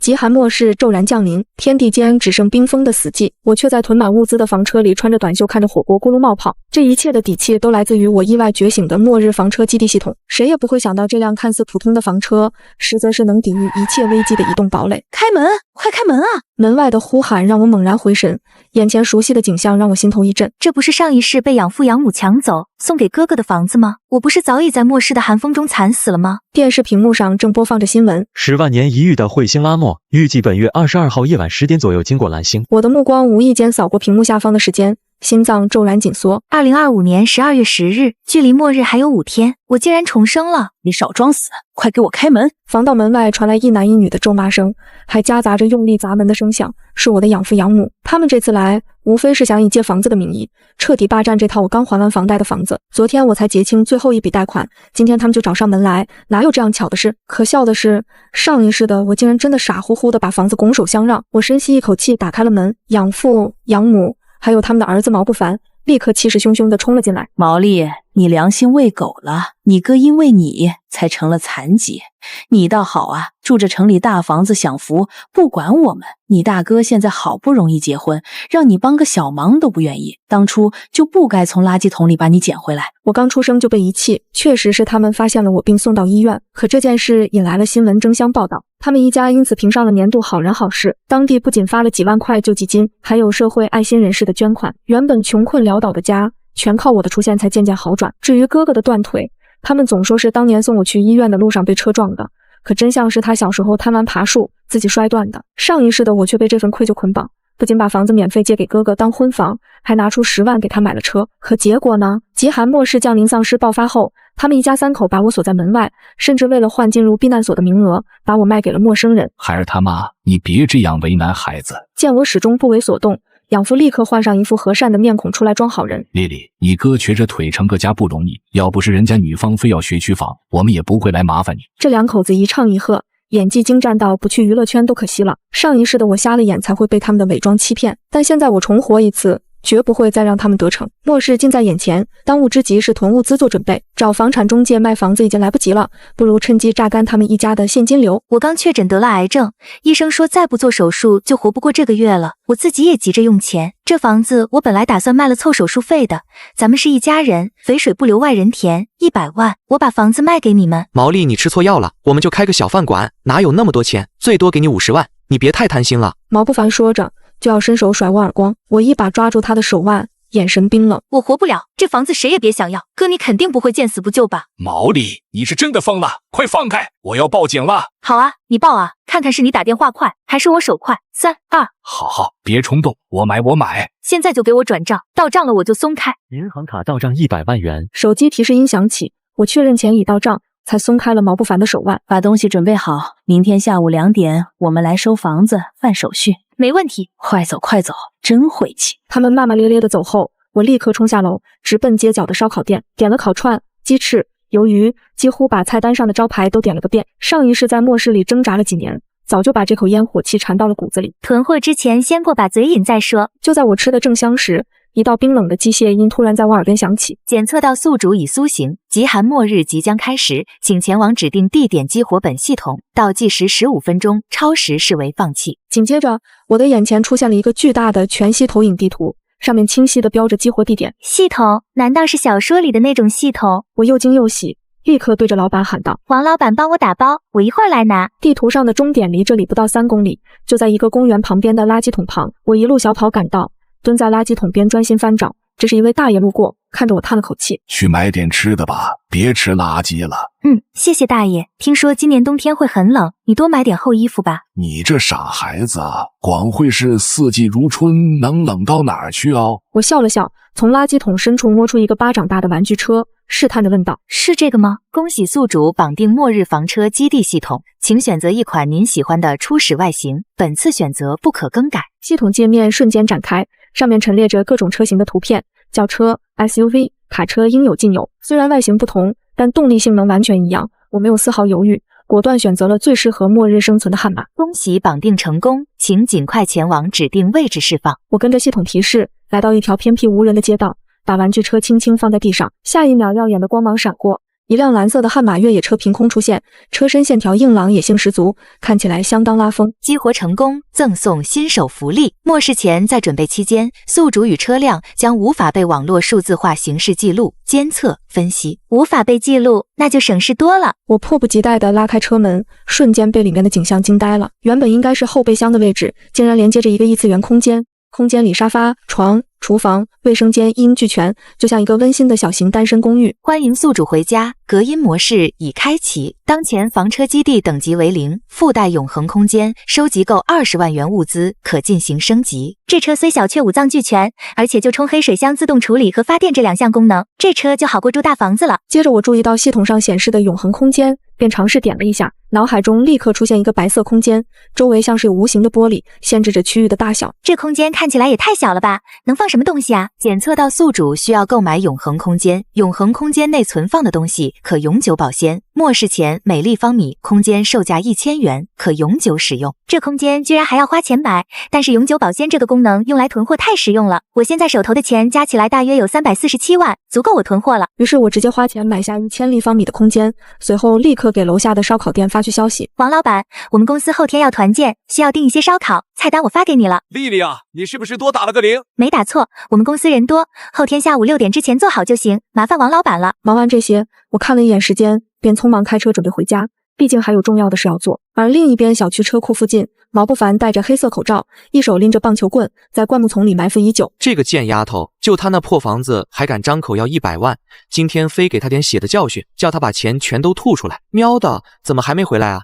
极寒末世骤然降临，天地间只剩冰封的死寂，我却在囤满物资的房车里穿着短袖，看着火锅咕噜冒泡。这一切的底气都来自于我意外觉醒的末日房车基地系统。谁也不会想到，这辆看似普通的房车，实则是能抵御一切危机的移动堡垒。开门，快开门啊！门外的呼喊让我猛然回神，眼前熟悉的景象让我心头一震。这不是上一世被养父养母抢走送给哥哥的房子吗？我不是早已在末世的寒风中惨死了吗？电视屏幕上正播放着新闻，10万年一遇的彗星拉诺，预计本月22号夜晚10点左右经过蓝星。我的目光无意间扫过屏幕下方的时间，心脏骤然紧缩。2025年12月10日，距离末日还有5天，我竟然重生了！你少装死，快给我开门！防盗门外传来一男一女的咒骂声，还夹杂着用力砸门的声响。是我的养父养母，他们这次来无非是想以借房子的名义彻底霸占这套我刚还完房贷的房子。昨天我才结清最后一笔贷款，今天他们就找上门来，哪有这样巧的事？可笑的是，上一世的我竟然真的傻乎乎的把房子拱手相让。我深吸一口气，打开了门，养父养母还有他们的儿子毛不凡立刻气势汹汹地冲了进来。毛利，你良心喂狗了，你哥因为你才成了残疾，你倒好啊，住着城里大房子享福，不管我们。你大哥现在好不容易结婚，让你帮个小忙都不愿意，当初就不该从垃圾桶里把你捡回来。我刚出生就被遗弃，确实是他们发现了我并送到医院，可这件事引来了新闻争相报道，他们一家因此评上了年度好人好事，当地不仅发了几万块救济金，还有社会爱心人士的捐款，原本穷困潦倒的家全靠我的出现才渐渐好转。至于哥哥的断腿，他们总说是当年送我去医院的路上被车撞的，可真相是他小时候贪玩爬树自己摔断的。上一世的我却被这份愧疚捆绑，不仅把房子免费借给哥哥当婚房，还拿出10万给他买了车。可结果呢？极寒末世降临丧尸爆发后，他们一家3口把我锁在门外，甚至为了换进入避难所的名额，把我卖给了陌生人。孩儿他妈，你别这样为难孩子。见我始终不为所动，养父立刻换上一副和善的面孔出来装好人。丽丽，你哥瘸着腿成个家不容易，要不是人家女方非要学区房，我们也不会来麻烦你。这两口子一唱一和，演技精湛到不去娱乐圈都可惜了。上一世的我瞎了眼才会被他们的伪装欺骗，但现在我重活一次，绝不会再让他们得逞。末世近在眼前，当务之急是囤物资做准备，找房产中介卖房子已经来不及了，不如趁机榨干他们一家的现金流。我刚确诊得了癌症，医生说再不做手术就活不过这个月了，我自己也急着用钱。这房子我本来打算卖了凑手术费的，咱们是一家人，肥水不流外人田，100万，我把房子卖给你们。毛利，你吃错药了，我们就开个小饭馆，哪有那么多钱，最多给你50万，你别太贪心了。毛不凡说着就要伸手甩我耳光，我一把抓住他的手腕，眼神冰冷。我活不了，这房子谁也别想要，哥你肯定不会见死不救吧？毛利，你是真的疯了，快放开，我要报警了。好啊，你报啊，看看是你打电话快还是我手快。3、2，好，别冲动，我买。现在就给我转账，到账了我就松开。银行卡到账100万元。手机提示音响起，我确认钱已到账，才松开了毛不凡的手腕。把东西准备好，明天下午2点我们来收房子办手续。没问题。快走，真晦气。他们骂骂咧咧的走后，我立刻冲下楼，直奔街角的烧烤店，点了烤串、鸡翅、鱿鱼，几乎把菜单上的招牌都点了个遍。上一世在末世里挣扎了几年，早就把这口烟火气馋到了骨子里。囤货之前先过把嘴瘾再说。就在我吃的正香时，一道冰冷的机械音突然在我耳边响起：检测到宿主已苏醒，极寒末日即将开始，请前往指定地点激活本系统，倒计时15分钟，超时视为放弃。紧接着，我的眼前出现了一个巨大的全息投影地图，上面清晰地标着激活地点。系统？难道是小说里的那种系统？我又惊又喜，立刻对着老板喊道：王老板帮我打包，我一会儿来拿。地图上的终点离这里不到3公里，就在一个公园旁边的垃圾桶旁。我一路小跑赶到，蹲在垃圾桶边专心翻找。这是一位大爷路过，看着我叹了口气：去买点吃的吧，别吃垃圾了。谢谢大爷。听说今年冬天会很冷，你多买点厚衣服吧。你这傻孩子，光会是四季如春，能冷到哪儿去哦？我笑了笑，从垃圾桶深处摸出一个巴掌大的玩具车，试探地问道：是这个吗？恭喜宿主绑定末日房车基地系统，请选择一款您喜欢的初始外形，本次选择不可更改。系统界面瞬间展开，上面陈列着各种车型的图片，轿车、SUV、卡车应有尽有。虽然外形不同，但动力性能完全一样。我没有丝毫犹豫，果断选择了最适合末日生存的悍马。恭喜绑定成功，请尽快前往指定位置释放。我跟着系统提示，来到一条偏僻无人的街道，把玩具车轻轻放在地上，下一秒耀眼的光芒闪过，一辆蓝色的悍马越野车凭空出现，车身线条硬朗，野性十足，看起来相当拉风。激活成功，赠送新手福利。末世前在准备期间，宿主与车辆将无法被网络数字化形式记录、监测、分析。无法被记录，那就省事多了。我迫不及待地拉开车门，瞬间被里面的景象惊呆了。原本应该是后备箱的位置，竟然连接着一个异次元空间。空间里沙发、床、厨房、卫生间一应俱全，就像一个温馨的小型单身公寓。欢迎宿主回家，隔音模式已开启。当前房车基地等级为0，附带永恒空间，收集够20万元物资可进行升级。这车虽小却五脏俱全，而且就冲黑水箱自动处理和发电这2项功能，这车就好过住大房子了。接着我注意到系统上显示的永恒空间，便尝试点了一下，脑海中立刻出现一个白色空间，周围像是有无形的玻璃限制着区域的大小。这空间看起来也太小了吧，能放什么东西啊？检测到宿主需要购买永恒空间，永恒空间内存放的东西可永久保鲜。末世前每立方米空间售价1000元，可永久使用。这空间居然还要花钱买，但是永久保鲜这个功能用来囤货太实用了。我现在手头的钱加起来大约有347万，足够我囤货了。于是我直接花钱买下1000立方米的空间，随后立刻给楼下的烧烤店发去消息：王老板，我们公司后天要团建，需要订一些烧烤，菜单我发给你了。丽丽啊，你是不是多打了个0？没打错，我们公司人多，后天下午6点之前做好就行，麻烦王老板了。忙完这些，我看了一眼时间，便匆忙开车准备回家，毕竟还有重要的事要做。而另一边小区车库附近，毛不凡戴着黑色口罩，一手拎着棒球棍，在灌木丛里埋伏已久。这个贱丫头，就她那破房子还敢张口要100万，今天非给她点血的教训，叫她把钱全都吐出来。喵的，怎么还没回来啊？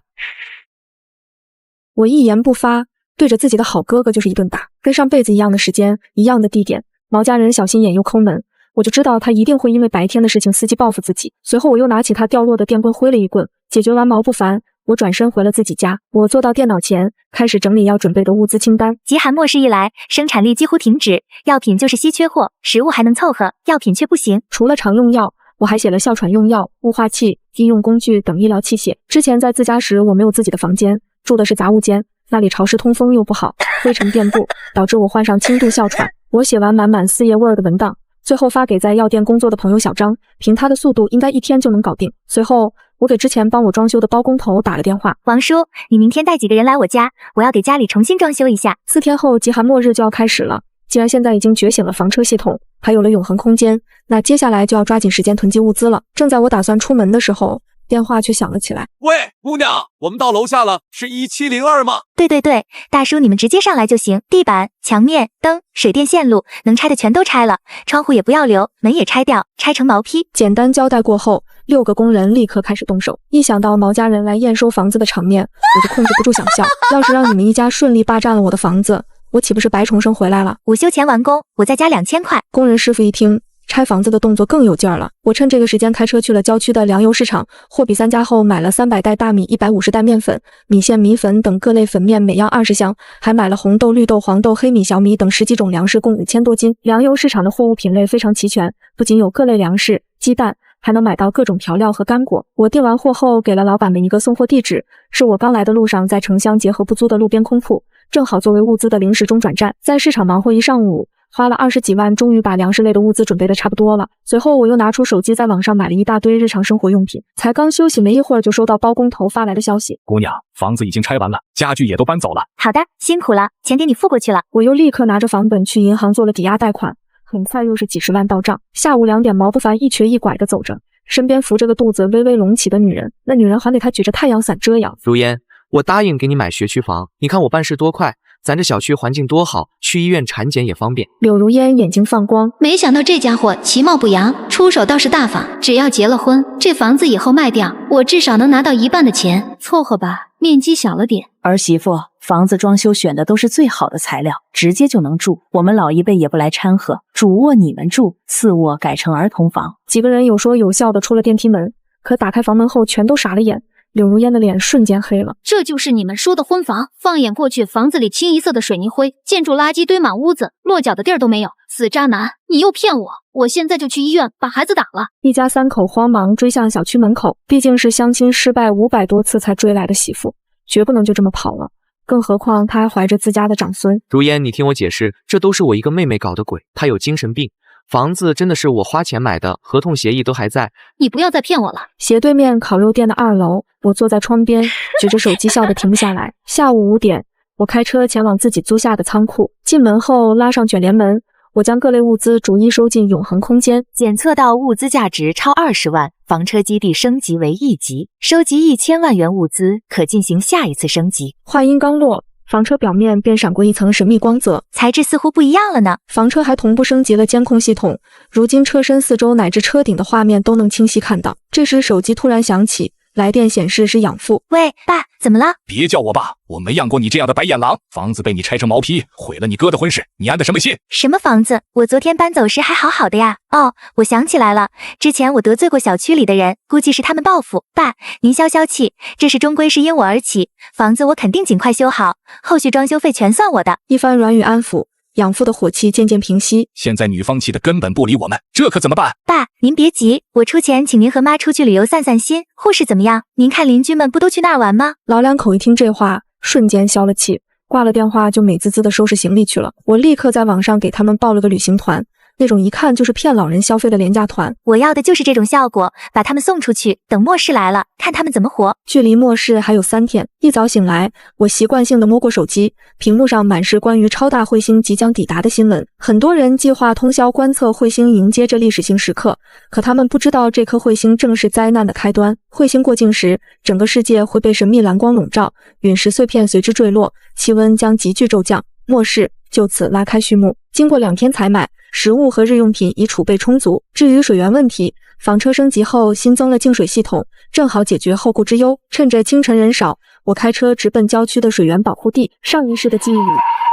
我一言不发，对着自己的好哥哥就是一顿打。跟上辈子一样的时间，一样的地点，毛家人小心眼又抠门，我就知道他一定会因为白天的事情伺机报复自己。随后我又拿起他掉落的电棍挥了一棍，解决完毛不凡，我转身回了自己家。我坐到电脑前，开始整理要准备的物资清单。极寒末世一来，生产力几乎停止，药品就是稀缺货，食物还能凑合，药品却不行。除了常用药，我还写了哮喘用药、雾化器、医用工具等医疗器械。之前在自家时，我没有自己的房间，住的是杂物间，那里潮湿通风又不好，灰尘遍布，导致我患上轻度哮喘。我写完满满4页 Word 的文档，最后发给在药店工作的朋友小张，凭他的速度应该1天就能搞定。随后我给之前帮我装修的包工头打了电话：王叔，你明天带几个人来我家，我要给家里重新装修一下。4天后极寒末日就要开始了，既然现在已经觉醒了房车系统，还有了永恒空间，那接下来就要抓紧时间囤积物资了。正在我打算出门的时候，电话却响了起来。喂，姑娘，我们到楼下了，是1702吗？对，大叔你们直接上来就行。地板、墙面、灯、水电线路，能拆的全都拆了，窗户也不要留，门也拆掉，拆成毛坯。简单交代过后，6个工人立刻开始动手。一想到毛家人来验收房子的场面，我就控制不住想笑。要是让你们一家顺利霸占了我的房子，我岂不是白重生回来了？午休前完工，我再加2000块。工人师傅一听，拆房子的动作更有劲儿了。我趁这个时间开车去了郊区的粮油市场，货比三家后买了300袋大米、150袋面粉、米线、米粉等各类粉面，每样20箱，还买了红豆、绿豆、黄豆、黑米、小米等10几种粮食，共5000多斤。粮油市场的货物品类非常齐全，不仅有各类粮食、鸡蛋，还能买到各种调料和干果。我订完货后，给了老板们一个送货地址，是我刚来的路上在城乡结合不租的路边空铺，正好作为物资的临时中转站。在市场忙活一上午，花了20几万，终于把粮食类的物资准备的差不多了。随后我又拿出手机在网上买了一大堆日常生活用品。才刚休息没一会儿，就收到包工头发来的消息：姑娘，房子已经拆完了，家具也都搬走了。好的，辛苦了，钱给你付过去了。我又立刻拿着房本去银行做了抵押贷款，很快又是几十万到账。下午2点，毛不凡一瘸一拐地走着，身边扶着个肚子微微隆起的女人，那女人还给他举着太阳伞遮阳。如烟，我答应给你买学区房，你看我办事多快，咱这小区环境多好，去医院产检也方便。柳如烟眼睛放光，没想到这家伙其貌不扬，出手倒是大方。只要结了婚，这房子以后卖掉，我至少能拿到1半的钱，凑合吧，面积小了点。儿媳妇，房子装修选的都是最好的材料，直接就能住。我们老一辈也不来掺和，主卧你们住，次卧改成儿童房。几个人有说有笑的出了电梯门，可打开房门后全都傻了眼。柳如烟的脸瞬间黑了。这就是你们说的婚房？放眼过去，房子里清一色的水泥灰，建筑垃圾堆满屋子，落脚的地儿都没有。死渣男，你又骗我！我现在就去医院把孩子打了。一家3口慌忙追向小区门口，毕竟是相亲失败500多次才追来的媳妇，绝不能就这么跑了。更何况她还怀着自家的长孙。如烟，你听我解释，这都是我一个妹妹搞的鬼，她有精神病，房子真的是我花钱买的，合同协议都还在。你不要再骗我了。斜对面烤肉店的2楼，我坐在窗边，举着手机笑得停不下来。下午5点，我开车前往自己租下的仓库，进门后拉上卷帘门，我将各类物资逐一收进永恒空间。检测到物资价值超20万，房车基地升级为1级，收集1000万元物资，可进行下一次升级。话音刚落，房车表面便闪过一层神秘光泽，材质似乎不一样了呢。房车还同步升级了监控系统，如今车身四周乃至车顶的画面都能清晰看到。这时手机突然响起，来电显示是养父。喂，爸，怎么了？别叫我爸，我没养过你这样的白眼狼。房子被你拆成毛坯，毁了你哥的婚事，你安的什么心？什么房子？我昨天搬走时还好好的呀。哦，我想起来了，之前我得罪过小区里的人，估计是他们报复。爸，您消消气，这事终归是因我而起，房子我肯定尽快修好，后续装修费全算我的。一番软语安抚，养父的火气渐渐平息。现在女方气的根本不理我们，这可怎么办？爸，您别急，我出钱请您和妈出去旅游散散心。护士怎么样？您看邻居们不都去那儿玩吗？老两口一听这话，瞬间消了气，挂了电话就美滋滋的收拾行李去了。我立刻在网上给他们报了个旅行团，那种一看就是骗老人消费的廉价团。我要的就是这种效果，把他们送出去，等末世来了，看他们怎么活。距离末世还有3天，一早醒来，我习惯性的摸过手机，屏幕上满是关于超大彗星即将抵达的新闻。很多人计划通宵观测彗星，迎接这历史性时刻，可他们不知道这颗彗星正是灾难的开端。彗星过境时，整个世界会被神秘蓝光笼罩，陨石碎片随之坠落，气温将急剧骤降，末世就此拉开序幕。经过2天采买，食物和日用品已储备充足。至于水源问题，房车升级后新增了净水系统，正好解决后顾之忧。趁着清晨人少，我开车直奔郊区的水源保护地。上一世的记忆里，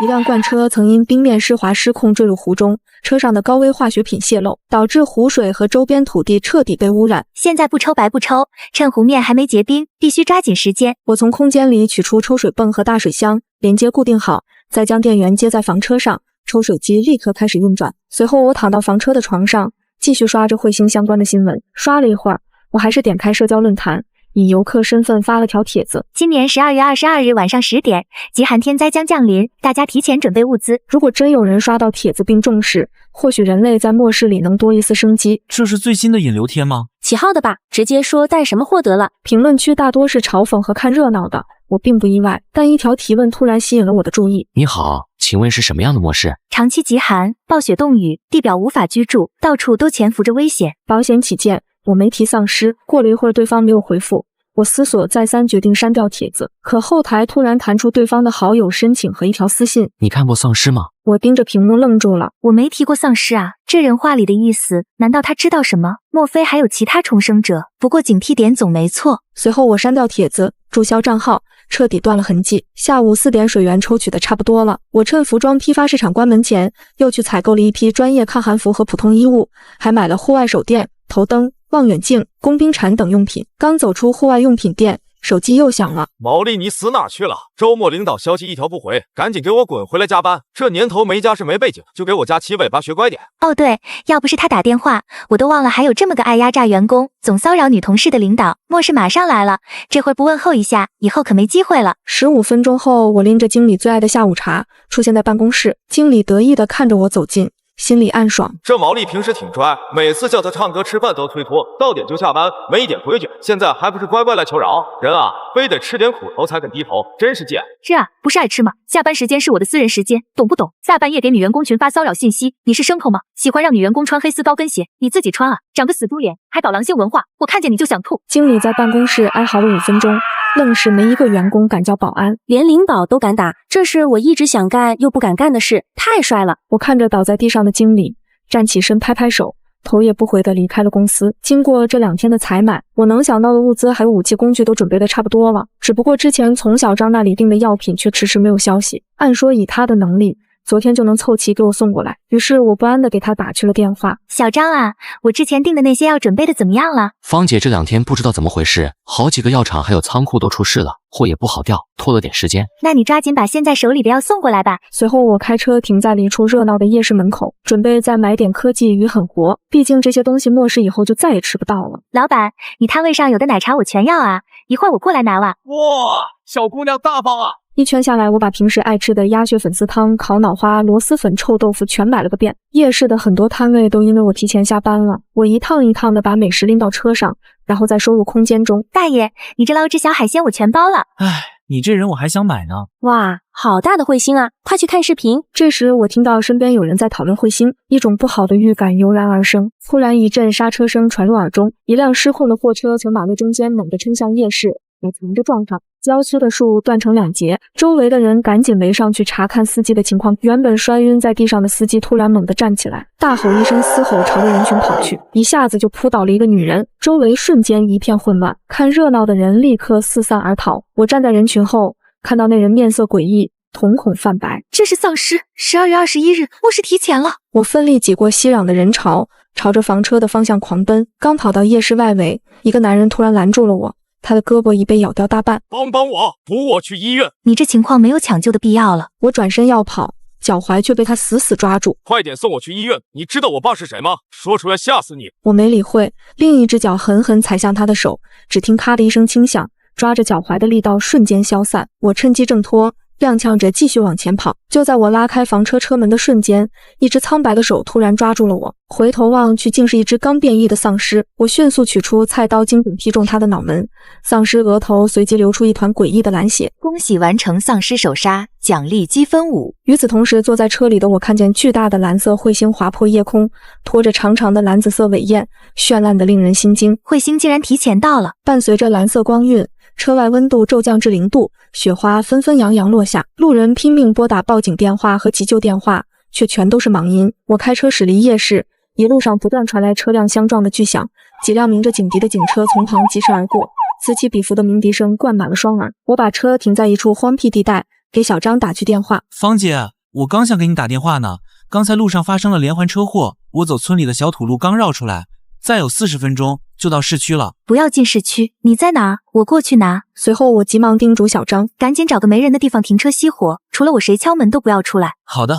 一辆罐车曾因冰面湿滑失控坠入湖中，车上的高危化学品泄漏，导致湖水和周边土地彻底被污染。现在不抽白不抽，趁湖面还没结冰，必须抓紧时间。我从空间里取出抽水泵和大水箱，连接固定好，再将电源接在房车上。抽水机立刻开始运转，随后我躺到房车的床上，继续刷着彗星相关的新闻。刷了一会儿，我还是点开社交论坛，以游客身份发了条帖子。今年12月22日晚上10点，极寒天灾将降临，大家提前准备物资。如果真有人刷到帖子并重视，或许人类在末世里能多一丝生机。这是最新的引流贴吗？起号的吧，直接说带什么获得了。评论区大多是嘲讽和看热闹的，我并不意外，但一条提问突然吸引了我的注意。你好，请问是什么样的末世？长期极寒，暴雪冻雨，地表无法居住，到处都潜伏着危险。保险起见，我没提丧尸。过了一会儿，对方没有回复，我思索再三，决定删掉帖子。可后台突然弹出对方的好友申请和一条私信。你看过丧尸吗？我盯着屏幕愣住了。我没提过丧尸啊，这人话里的意思，难道他知道什么？莫非还有其他重生者？不过警惕点总没错。随后我删掉帖子，注销账号，彻底断了痕迹。下午4点，水源抽取的差不多了，我趁服装批发市场关门前，又去采购了一批专业抗寒服和普通衣物，还买了户外手电、头灯、望远镜、工兵铲等用品。刚走出户外用品店，手机又响了。毛利，你死哪去了？周末领导消息一条不回，赶紧给我滚回来加班。这年头没家世没背景，就给我家起尾巴学乖点。哦对，要不是他打电话，我都忘了还有这么个爱压榨员工、总骚扰女同事的领导。末世马上来了，这会不问候一下，以后可没机会了。15分钟后，我拎着经理最爱的下午茶出现在办公室，经理得意地看着我走近，心里暗爽。这毛利平时挺拽，每次叫他唱歌吃饭都推脱，到点就下班，没一点规矩。现在还不是乖乖来求饶？人啊，非得吃点苦头才肯低头，真是贱。是啊，不是爱吃吗？下班时间是我的私人时间，懂不懂？大半夜给女员工群发骚扰信息，你是牲口吗？喜欢让女员工穿黑丝高跟鞋，你自己穿啊！长个死猪脸，还搞狼性文化，我看见你就想吐。经理在办公室哀嚎了5分钟，愣是没一个员工敢叫保安，连领导都敢打，这是我一直想干又不敢干的事，太帅了。我看着倒在地上的经理，站起身拍拍手，头也不回地离开了公司。经过这2天的采买，我能想到的物资还有武器工具都准备的差不多了，只不过之前从小张那里订的药品却迟迟没有消息。按说以他的能力，昨天就能凑齐给我送过来，于是我不安地给他打去了电话。小张啊，我之前订的那些药准备的怎么样了？芳姐这2天不知道怎么回事，好几个药厂还有仓库都出事了，货也不好调，拖了点时间。那你抓紧把现在手里的药送过来吧。随后我开车停在了一处热闹的夜市门口，准备再买点科技与狠活，毕竟这些东西末世以后就再也吃不到了。老板，你摊位上有的奶茶我全要啊，一会儿我过来拿哇。哇，小姑娘大方啊！一圈下来，我把平时爱吃的鸭血粉丝汤、烤脑花、螺蛳粉、臭豆腐全买了个遍。夜市的很多摊位都因为我提前下班了，我一趟一趟的把美食拎到车上，然后再收入空间中。大爷，你这捞只小海鲜我全包了。唉，你这人我还想买呢。哇，好大的彗星啊！快去看视频。这时我听到身边有人在讨论彗星，一种不好的预感油然而生。突然一阵刹车声传入耳中，一辆失控的货车从马路中间猛地冲向夜市，我藏着撞上，郊区的树断成2截，周围的人赶紧围上去查看司机的情况。原本摔晕在地上的司机突然猛地站起来，大吼一声嘶吼，朝着人群跑去，一下子就扑倒了一个女人，周围瞬间一片混乱，看热闹的人立刻四散而逃。我站在人群后，看到那人面色诡异，瞳孔泛白，这是丧尸。12月21日，末世提前了。我奋力挤过熙攘的人潮，朝着房车的方向狂奔。刚跑到夜市外围，一个男人突然拦住了我，他的胳膊已被咬掉大半。帮我，扶我去医院。你这情况没有抢救的必要了。我转身要跑，脚踝却被他死死抓住。快点送我去医院！你知道我爸是谁吗？说出来吓死你！我没理会，另一只脚狠狠踩向他的手，只听咔的一声轻响，抓着脚踝的力道瞬间消散。我趁机挣脱，踉跄着继续往前跑。就在我拉开房车车门的瞬间，一只苍白的手突然抓住了我，回头望去，竟是一只刚变异的丧尸。我迅速取出菜刀，精准劈中他的脑门，丧尸额头随即流出一团诡异的蓝血。恭喜完成丧尸手杀，奖励积分5。与此同时，坐在车里的我看见巨大的蓝色彗星划破夜空，拖着长长的蓝紫色尾焰，绚烂的令人心惊。彗星竟然提前到了，伴随着蓝色光晕，车外温度骤降至0度，雪花纷纷扬扬落下，路人拼命拨打报警电话和急救电话，却全都是忙音。我开车驶离夜市，一路上不断传来车辆相撞的巨响，几辆鸣着警笛的警车从旁疾驰而过，此起彼伏的鸣笛声灌满了双耳。我把车停在一处荒僻地带，给小张打去电话。芳姐，我刚想给你打电话呢，刚才路上发生了连环车祸，我走村里的小土路刚绕出来，再有40分钟就到市区了。不要进市区，你在哪儿？我过去拿。随后我急忙叮嘱小张，赶紧找个没人的地方停车熄火，除了我谁敲门都不要出来。好的。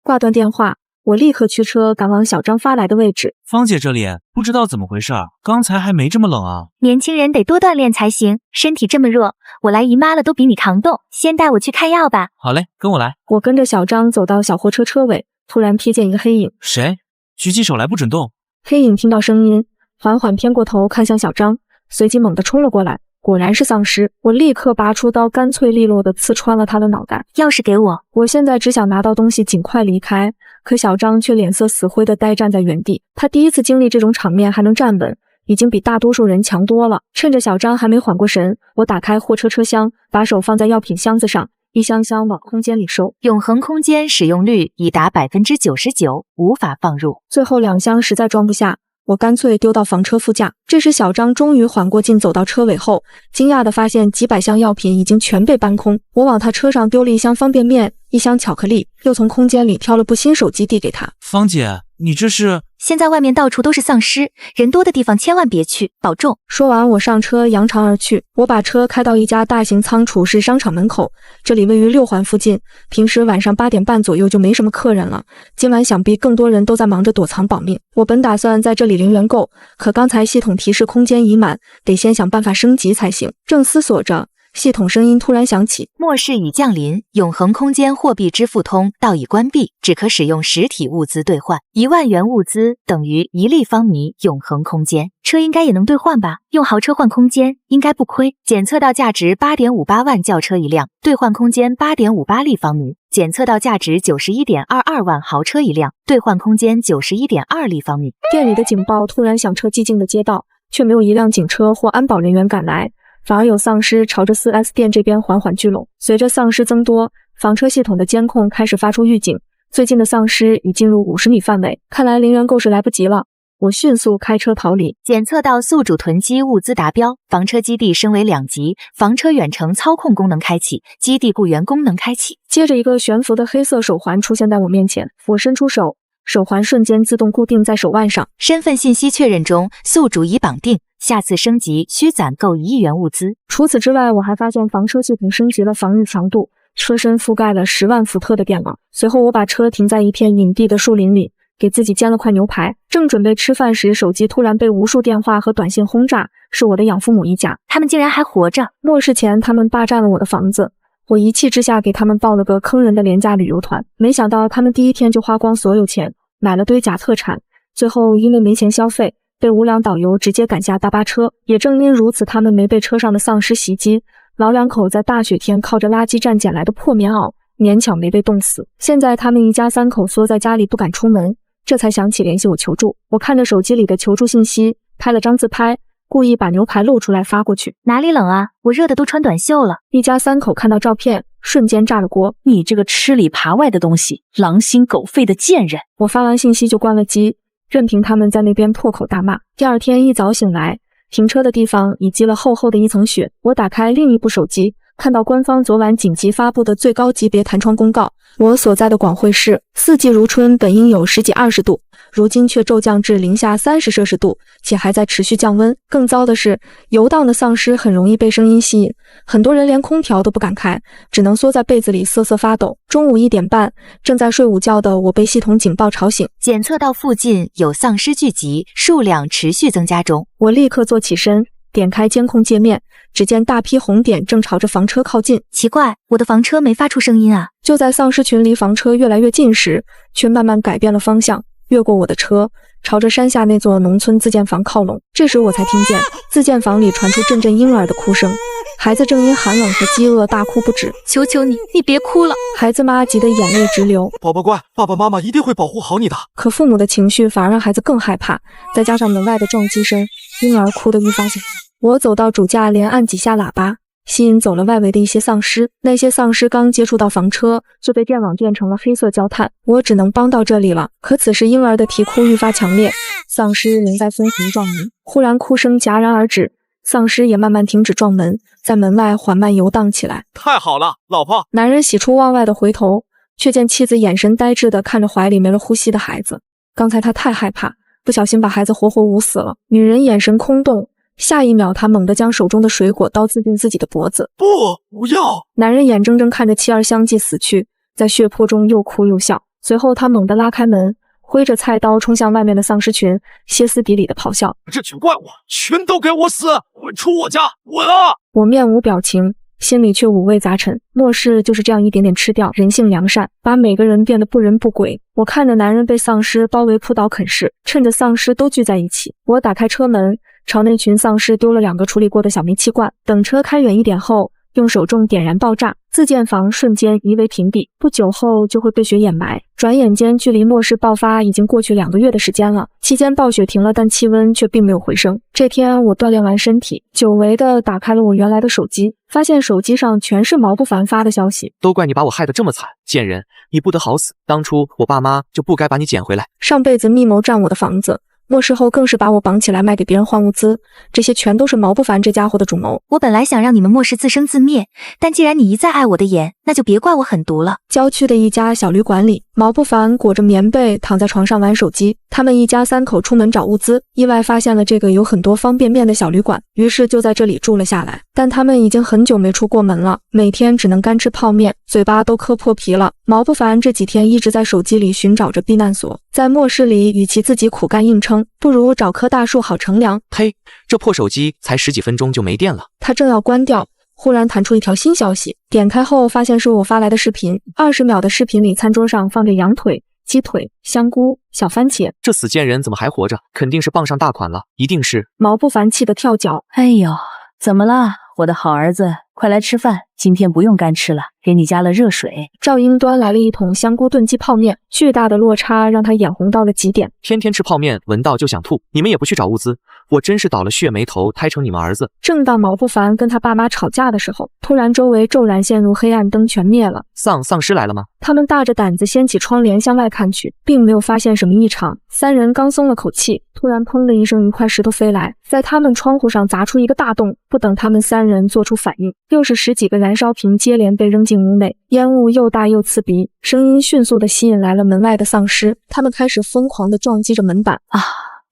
挂断电话，我立刻驱车赶往小张发来的位置。芳姐这里不知道怎么回事，刚才还没这么冷啊。年轻人得多锻炼才行，身体这么弱，我来姨妈了都比你扛动。先带我去看药吧。好嘞，跟我来。我跟着小张走到小货车车尾，突然瞥见一个黑影。谁？举起手来不准动。黑影听到声音，缓缓偏过头看向小张，随即猛地冲了过来。果然是丧尸，我立刻拔出刀，干脆利落地刺穿了他的脑袋。钥匙给我。我现在只想拿到东西尽快离开，可小张却脸色死灰地呆站在原地。他第一次经历这种场面还能站稳，已经比大多数人强多了。趁着小张还没缓过神，我打开货车车厢，把手放在药品箱子上，一箱箱往空间里收。永恒空间使用率已达 99%， 无法放入。最后2箱实在装不下，我干脆丢到房车副驾。这时小张终于缓过劲，走到车尾后，惊讶地发现几百箱药品已经全被搬空。我往他车上丢了1箱方便面，1箱巧克力，又从空间里挑了部新手机递给他。芳姐，你这是？现在外面到处都是丧尸，人多的地方千万别去，保重。说完我上车扬长而去。我把车开到一家大型仓储式商场门口，这里位于6环附近，平时晚上8点半左右就没什么客人了，今晚想必更多人都在忙着躲藏保命。我本打算在这里零元购，可刚才系统提示空间已满，得先想办法升级才行。正思索着，系统声音突然响起，末世已降临，永恒空间货币支付通道已关闭，只可使用实体物资兑换，1万元物资等于1立方米永恒空间。车应该也能兑换吧？用豪车换空间应该不亏。检测到价值 8.58 万轿车1辆，兑换空间 8.58 立方米。检测到价值 91.22 万豪车1辆，兑换空间 91.2 立方米。店里的警报突然响彻寂静的街道，却没有一辆警车或安保人员赶来，反而有丧尸朝着 4S 店这边缓缓聚拢。随着丧尸增多，房车系统的监控开始发出预警，最近的丧尸已进入50米范围，看来零元购是来不及了。我迅速开车逃离。检测到宿主囤积物资达标，房车基地升为2级，房车远程操控功能开启，基地雇员功能开启。接着一个悬浮的黑色手环出现在我面前，我伸出手，手环瞬间自动固定在手腕上。身份信息确认中，宿主已绑定，下次升级需攒够1亿元物资。除此之外，我还发现房车系统升级了防御强度，车身覆盖了10万伏特的电网。随后我把车停在一片隐蔽的树林里，给自己煎了块牛排，正准备吃饭时，手机突然被无数电话和短信轰炸，是我的养父母一家，他们竟然还活着。末世前他们霸占了我的房子，我一气之下给他们报了个坑人的廉价旅游团，没想到他们第一天就花光所有钱，买了堆假特产，最后因为没钱消费，被无良导游直接赶下大巴车。也正因如此，他们没被车上的丧尸袭击。老两口在大雪天靠着垃圾站捡来的破棉袄，勉强没被冻死。现在他们一家3口缩在家里不敢出门，这才想起联系我求助。我看着手机里的求助信息，拍了张自拍，故意把牛排露出来发过去。哪里冷啊？我热的都穿短袖了。一家3口看到照片，瞬间炸了锅。你这个吃里扒外的东西，狼心狗肺的贱人！我发完信息就关了机，任凭他们在那边破口大骂。第二天一早醒来，停车的地方已积了厚厚的一层雪。我打开另一部手机，看到官方昨晚紧急发布的最高级别弹窗公告。我所在的广汇市四季如春，本应有10几20度，如今却骤降至零下30摄氏度，且还在持续降温。更糟的是，游荡的丧尸很容易被声音吸引，很多人连空调都不敢开，只能缩在被子里瑟瑟发抖。中午1点半，正在睡午觉的我被系统警报吵醒，检测到附近有丧尸聚集，数量持续增加中。我立刻坐起身，点开监控界面，只见大批红点正朝着房车靠近。奇怪，我的房车没发出声音啊！就在丧尸群离房车越来越近时，却慢慢改变了方向，越过我的车，朝着山下那座农村自建房靠拢。这时我才听见自建房里传出阵阵婴儿的哭声，孩子正因寒冷和饥饿大哭不止。求求你，你别哭了！孩子妈急得眼泪直流。宝宝乖，爸爸妈妈一定会保护好你的。可父母的情绪反而让孩子更害怕，再加上门外的撞击声，婴儿哭得愈发响。我走到主驾，连按几下喇叭，吸引走了外围的一些丧尸。那些丧尸刚接触到房车，就被电网变成了黑色焦炭。我只能帮到这里了。可此时婴儿的啼哭愈发强烈，丧尸仍在分头撞门。忽然哭声戛然而止，丧尸也慢慢停止撞门，在门外缓慢游荡起来。太好了，老婆！男人喜出望外的回头，却见妻子眼神呆滞地看着怀里没了呼吸的孩子。刚才他太害怕，不小心把孩子活活捂死了。女人眼神空洞，下一秒，他猛地将手中的水果刀刺进自己的脖子。不要！男人眼睁睁看着妻儿相继死去，在血泊中又哭又笑。随后，他猛地拉开门，挥着菜刀冲向外面的丧尸群，歇斯底里的咆哮：“这群怪物，全都给我死！滚出我家！滚啊！”我面无表情，心里却五味杂陈。末世就是这样一点点吃掉人性良善，把每个人变得不人不鬼。我看着男人被丧尸包围扑倒啃噬，趁着丧尸都聚在一起，我打开车门，朝那群丧尸丢了2个处理过的小煤气罐。等车开远一点后，用手重点燃爆炸，自建房瞬间夷为平地，不久后就会被雪掩埋。转眼间，距离末世爆发已经过去2个月的时间了。期间暴雪停了，但气温却并没有回升。这天我锻炼完身体，久违的打开了我原来的手机，发现手机上全是毛不凡发的消息。都怪你把我害得这么惨，贱人，你不得好死！当初我爸妈就不该把你捡回来。上辈子密谋占我的房子，末世后更是把我绑起来卖给别人换物资，这些全都是毛不凡这家伙的主谋。我本来想让你们末世自生自灭，但既然你一再碍我的眼，那就别怪我狠毒了。郊区的一家小旅馆里，毛不凡裹着棉被躺在床上玩手机。他们一家3口出门找物资，意外发现了这个有很多方便面的小旅馆，于是就在这里住了下来。但他们已经很久没出过门了，每天只能干吃泡面，嘴巴都磕破皮了。毛不凡这几天一直在手机里寻找着避难所，在末世里，与其自己苦干硬撑，不如找棵大树好乘凉。呸，这破手机才10几分钟就没电了。他正要关掉，忽然弹出一条新消息，点开后发现是我发来的视频。20秒的视频里，餐桌上放着羊腿、鸡腿、香菇、小番茄。这死贱人怎么还活着？肯定是傍上大款了，一定是。毛不凡气得跳脚。哎呦，怎么了，我的好儿子，快来吃饭，今天不用干吃了，给你加了热水。赵英端来了一桶香菇炖鸡泡面，巨大的落差让他眼红到了极点。天天吃泡面，闻到就想吐，你们也不去找物资，我真是倒了血霉头胎成你们儿子。正当毛不凡跟他爸妈吵架的时候，突然周围骤然陷入黑暗，灯全灭了。丧尸来了吗？他们大着胆子掀起窗帘向外看去，并没有发现什么异常。3人刚松了口气，突然砰的一声，一块石头飞来，在他们窗户上砸出一个大洞。不等他们3人做出反应，又是10几个燃烧瓶接连被扔进屋内，烟雾又大又刺鼻，声音迅速地吸引来了门外的丧尸。他们开始疯狂地撞击着门板。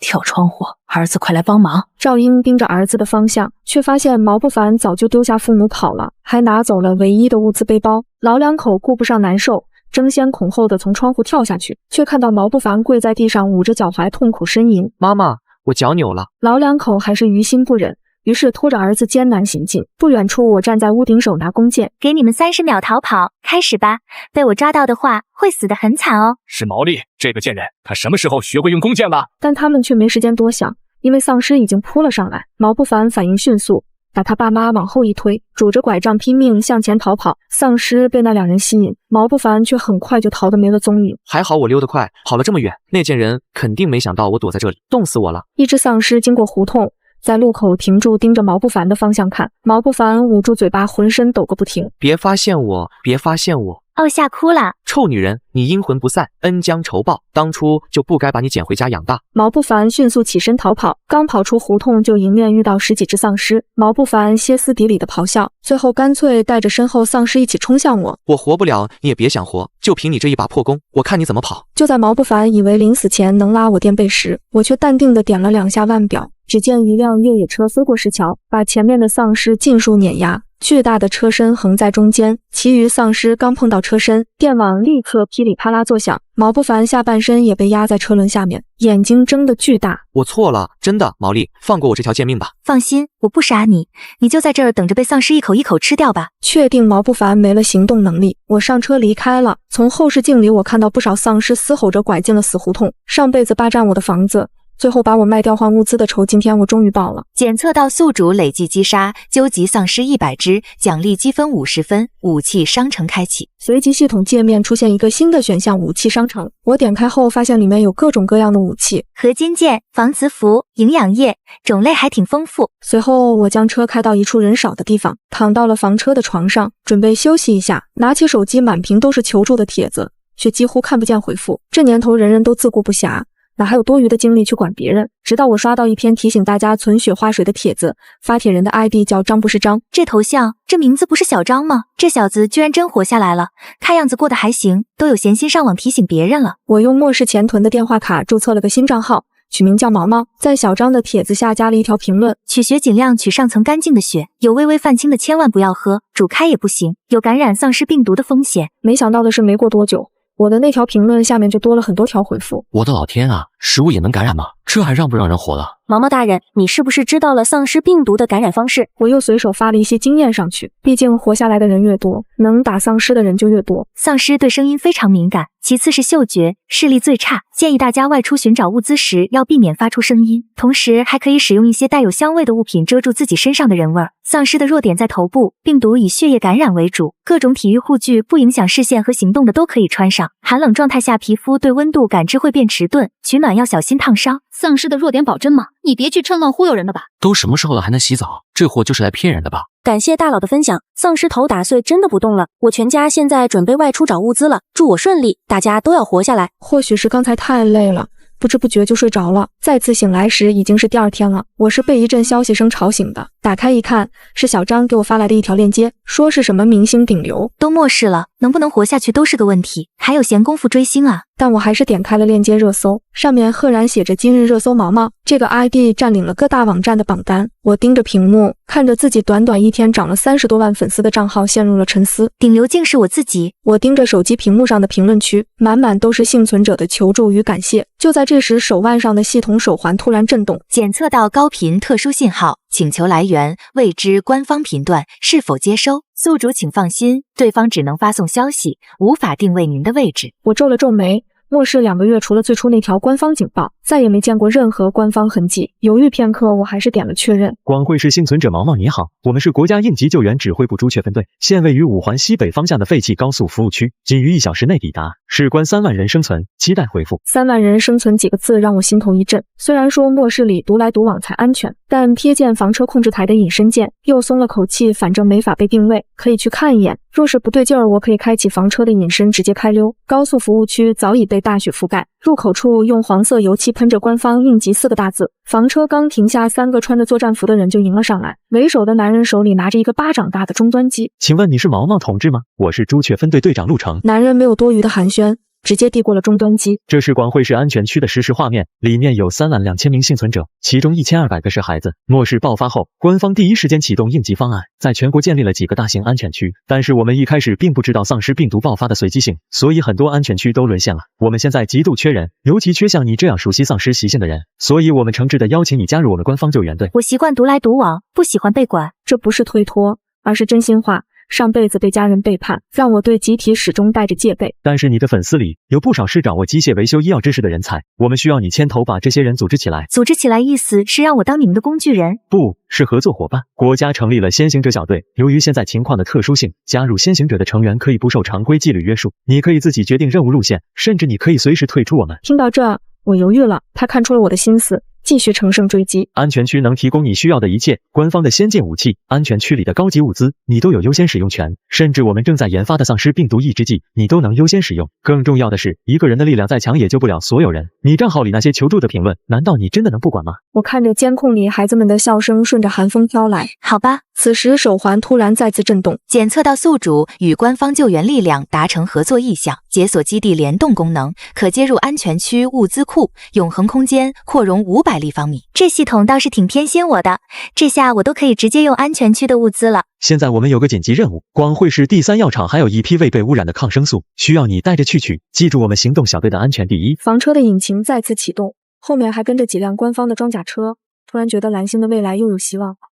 跳窗户，儿子快来帮忙！赵英盯着儿子的方向，却发现毛不凡早就丢下父母跑了，还拿走了唯一的物资背包。老两口顾不上难受，争先恐后的从窗户跳下去，却看到毛不凡跪在地上捂着脚踝痛苦呻吟。妈妈，我脚扭了。老两口还是于心不忍，于是拖着儿子艰难行进。不远处，我站在屋顶手拿弓箭，给你们30秒逃跑，开始吧。被我抓到的话，会死得很惨哦。是毛利这个贱人，他什么时候学会用弓箭了？但他们却没时间多想，因为丧尸已经扑了上来。毛不凡反应迅速，把他爸妈往后一推，拄着拐杖拼命向前逃跑。丧尸被那2人吸引，毛不凡却很快就逃得没了踪影。还好我溜得快，跑了这么远，那贱人肯定没想到我躲在这里，冻死我了。一只丧尸经过胡同，在路口停住，盯着毛不凡的方向看。毛不凡捂住嘴巴，浑身抖个不停。别发现我，别发现我！哦，吓哭了！臭女人，你阴魂不散，恩将仇报，当初就不该把你捡回家养大。毛不凡迅速起身逃跑，刚跑出胡同就迎面遇到10几只丧尸。毛不凡歇斯底里的咆哮，最后干脆带着身后丧尸一起冲向我。我活不了，你也别想活，就凭你这一把破弓，我看你怎么跑。就在毛不凡以为临死前能拉我垫背时，我却淡定地点了2下腕表。只见一辆越野车飞过石桥，把前面的丧尸尽数碾压。巨大的车身横在中间，其余丧尸刚碰到车身，电网立刻噼里啪啦作响。毛不凡下半身也被压在车轮下面，眼睛睁得巨大。我错了，真的，毛利，放过我这条贱命吧。放心，我不杀你，你就在这儿等着被丧尸一口一口吃掉吧。确定毛不凡没了行动能力，我上车离开了。从后视镜里，我看到不少丧尸嘶吼着拐进了死胡同，上辈子霸占我的房子，最后把我卖掉换物资的仇，今天我终于报了。检测到宿主累计击杀，究极丧尸100只，奖励积分50分，武器商城开启。随即系统界面出现一个新的选项，武器商城。我点开后发现里面有各种各样的武器，合金剑、防磁符、营养液，种类还挺丰富。随后我将车开到一处人少的地方，躺到了房车的床上，准备休息一下。拿起手机，满屏都是求助的帖子，却几乎看不见回复。这年头人人都自顾不暇，哪还有多余的精力去管别人？直到我刷到一篇提醒大家存雪花水的帖子，发帖人的 ID 叫张不是张。这头像，这名字不是小张吗？这小子居然真活下来了，看样子过得还行，都有闲心上网提醒别人了。我用末世前囤的电话卡注册了个新账号，取名叫毛毛，在小张的帖子下加了一条评论：取血尽量取上层干净的血，有微微泛青的千万不要喝，煮开也不行，有感染丧尸病毒的风险。没想到的是，没过多久，我的那条评论下面就多了很多条回复。我的老天啊，食物也能感染吗？这还让不让人活了？毛毛大人，你是不是知道了丧尸病毒的感染方式？我又随手发了一些经验上去，毕竟活下来的人越多，能打丧尸的人就越多。丧尸对声音非常敏感，其次是嗅觉，视力最差，建议大家外出寻找物资时要避免发出声音，同时还可以使用一些带有香味的物品遮住自己身上的人味儿。丧尸的弱点在头部，病毒以血液感染为主，各种体育护具不影响视线和行动的都可以穿上。寒冷状态下皮肤对温度感知会变迟钝，取暖要小心烫伤。丧尸的弱点保真吗？你别去趁乱忽悠人了吧。都什么时候了还能洗澡？这货就是来骗人的吧？感谢大佬的分享，丧尸头打碎真的不动了，我全家现在准备外出找物资了，祝我顺利，大家都要活下来。或许是刚才太累了，不知不觉就睡着了。再次醒来时已经是第2天了，我是被一阵消息声吵醒的。打开一看，是小张给我发来的一条链接，说是什么明星顶流。都末世了，能不能活下去都是个问题，还有闲工夫追星啊？但我还是点开了链接热搜，上面赫然写着今日热搜毛毛，这个 ID 占领了各大网站的榜单。我盯着屏幕，看着自己短短1天涨了30多万粉丝的账号，陷入了沉思。顶流竟是我自己。我盯着手机屏幕上的评论区，满满都是幸存者的求助与感谢。就在这时，手腕上的系统手环突然震动，检测到高频特殊信号，请求来源未知，官方频段是否接收？宿主请放心，对方只能发送消息，无法定位您的位置。我皱了皱眉。末世2个月，除了最初那条官方警报，再也没见过任何官方痕迹。犹豫片刻，我还是点了确认。广汇市幸存者毛毛你好，我们是国家应急救援指挥部朱雀分队，现位于5环西北方向的废弃高速服务区，仅于1小时内抵达，事关3万人生存，期待回复。3万人生存几个字让我心头一震。虽然说末世里独来独往才安全，但瞥见房车控制台的隐身键，又松了口气，反正没法被定位，可以去看一眼。若是不对劲儿，我可以开启房车的隐身，直接开溜。高速服务区早已被大雪覆盖，入口处用黄色油漆喷着官方应急4个大字。房车刚停下，3个穿着作战服的人就迎了上来，为首的男人手里拿着一个巴掌大的终端机。请问你是毛毛同志吗？我是朱雀分队队长陆成。男人没有多余的寒暄，直接递过了终端机。这是广汇市安全区的实时画面，里面有32000名幸存者，其中1200个是孩子。末世爆发后，官方第一时间启动应急方案，在全国建立了几个大型安全区。但是我们一开始并不知道丧尸病毒爆发的随机性，所以很多安全区都沦陷了。我们现在极度缺人，尤其缺像你这样熟悉丧尸习性的人，所以我们诚挚地邀请你加入我们官方救援队。我习惯独来独往，不喜欢被管。这不是推脱，而是真心话。上辈子被家人背叛，让我对集体始终带着戒备。但是你的粉丝里有不少是掌握机械维修医药知识的人才，我们需要你牵头把这些人组织起来。组织起来意思是让我当你们的工具人？不是合作伙伴。国家成立了先行者小队，由于现在情况的特殊性，加入先行者的成员可以不受常规纪律约束，你可以自己决定任务路线，甚至你可以随时退出我们。听到这，我犹豫了，他看出了我的心思。继续乘胜追击。安全区能提供你需要的一切，官方的先进武器，安全区里的高级物资，你都有优先使用权。甚至我们正在研发的丧尸病毒抑制剂，你都能优先使用。更重要的是，一个人的力量再强也救不了所有人。你账号里那些求助的评论，难道你真的能不管吗？我看着监控里孩子们的笑声顺着寒风飘来。好吧。此时手环突然再次震动，检测到宿主与官方救援力量达成合作意向，解锁基地联动功能，可接入安全区物资库，永恒空间扩容500立方米。这系统倒是挺偏心我的，这下我都可以直接用安全区的物资了。现在我们有个紧急任务，广汇市第3药厂还有一批未被污染的抗生素，需要你带着去取。记住我们行动小队的安全第一。房车的引擎再次启动，后面还跟着几辆官方的装甲车。突然觉得蓝星的未来又有希望了。